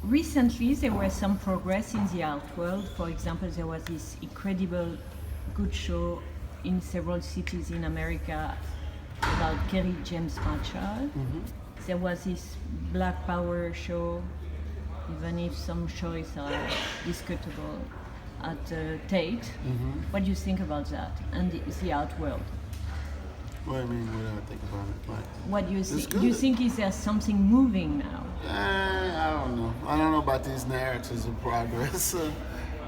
recently there was some progress in the art world. For example, there was this incredible good show in several cities in America about Kerry James Marshall. There was this Black Power show, even if some choices are discutable, at Tate. What do you think about that and the art world? What do you mean? What do I think about it? Like, What do you think? Do you think is there something moving now? I don't know. I don't know about these narratives of progress.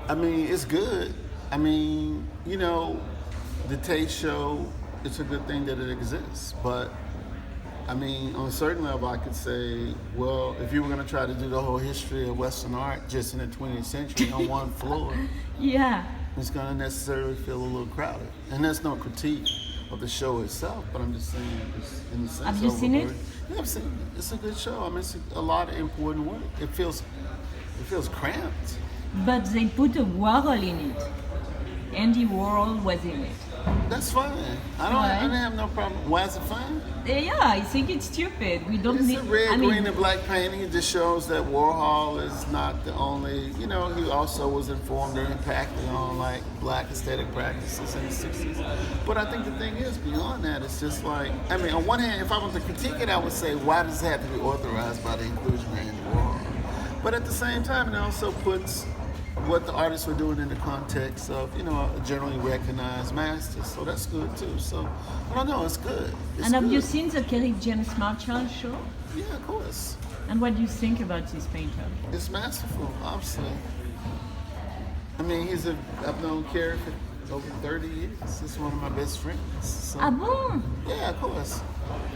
I mean, it's good. I mean, you know, the Tate Show, it's a good thing that it exists. But, I mean, on a certain level, I could say, well, if you were going to try to do the whole history of Western art just in the 20th century on one floor, Yeah. it's going to necessarily feel a little crowded. And that's no critique of the show itself, but I'm just saying, it's in the sense. Have you seen it? Yeah, I've seen it. It's a good show. I mean, it's a lot of important work. It feels cramped. But they put a Warhol in it. Andy Warhol was in it. That's fine. I didn't have no problem. Why is it fine? Yeah, I think it's stupid. We don't It's need. a red, green, and black painting. It just shows that Warhol is not the only. You know, he also was informed or impacted on like black aesthetic practices in the '60s. But I think the thing is, beyond that, it's just like. I mean, on one hand, if I was to critique it, I would say, why does it have to be authorized by the inclusion of Andy Warhol? But at the same time, it also puts what the artists were doing in the context of, you know, a generally recognized masters. So that's good too. So I don't know, it's good. And have you seen the Kerry James Marshall show? Yeah, of course. And what do you think about this painter? It's masterful, obviously. I mean, I've known Kerry for over 30 years. He's one of my best friends. So, Ah bon? yeah, of course.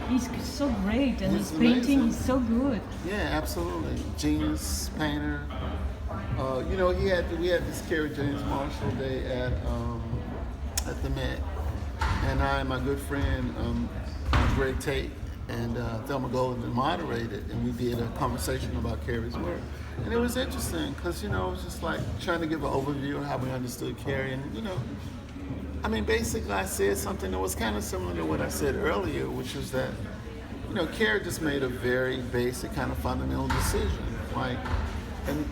He's so great and He's his painting amazing. is so good. Yeah, absolutely. Genius painter. You know, we had this Kerry James Marshall Day at the Met, and I and my good friend Greg Tate and Thelma Golden moderated, and we did a conversation about Kerry's work, and it was interesting because, you know, it was just like trying to give an overview of how we understood Kerry, and, you know, I mean, basically I said something that was kind of similar to what I said earlier, which was that, you know, Kerry just made a very basic kind of fundamental decision, like, and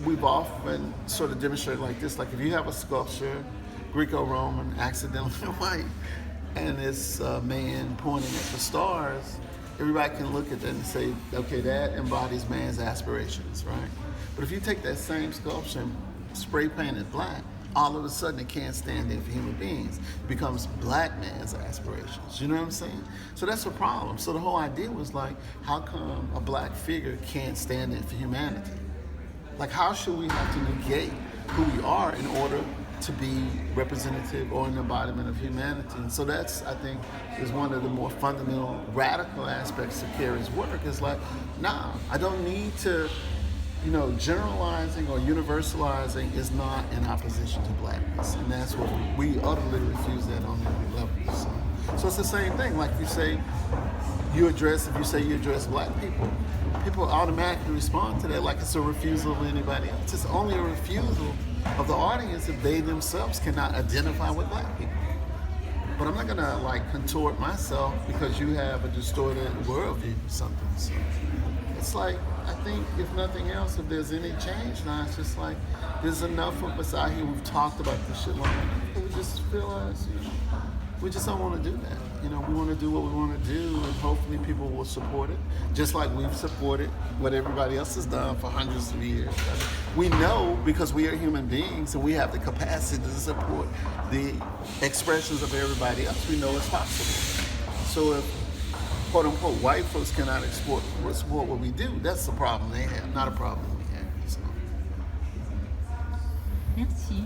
we've often sort of demonstrated like this, like if you have a sculpture, Greco-Roman, accidentally white, and it's a man pointing at the stars, everybody can look at that and say, okay, that embodies man's aspirations, right? But if you take that same sculpture and spray paint it black, all of a sudden it can't stand in for human beings. It becomes black man's aspirations. You know what I'm saying? So that's a problem. So the whole idea was like, how come a black figure can't stand in for humanity? Like, how should we have to negate who we are in order to be representative or an embodiment of humanity? And so that's, I think, is one of the more fundamental, radical aspects of Kerry's work. Is like, nah, I don't need to, you know, generalizing or universalizing is not in opposition to blackness. And that's what we utterly refuse that on every level. So it's the same thing. Like if you say you address black people, people automatically respond to that like it's a refusal of anybody else. It's only a refusal of the audience if they themselves cannot identify with black people. But I'm not gonna like contort myself because you have a distorted worldview or something. So it's like, I think if nothing else, if there's any change now, it's just like there's enough of us out here who've talked about this shit long enough. We just realize, you know, we just don't want to do that. You know, we want to do what we want to do, and hopefully people will support it, just like we've supported what everybody else has done for hundreds of years. We know because we are human beings and we have the capacity to support the expressions of everybody else. We know it's possible. So if, quote unquote, white folks cannot support what we do, that's the problem they have, not a problem we have. So. Merci.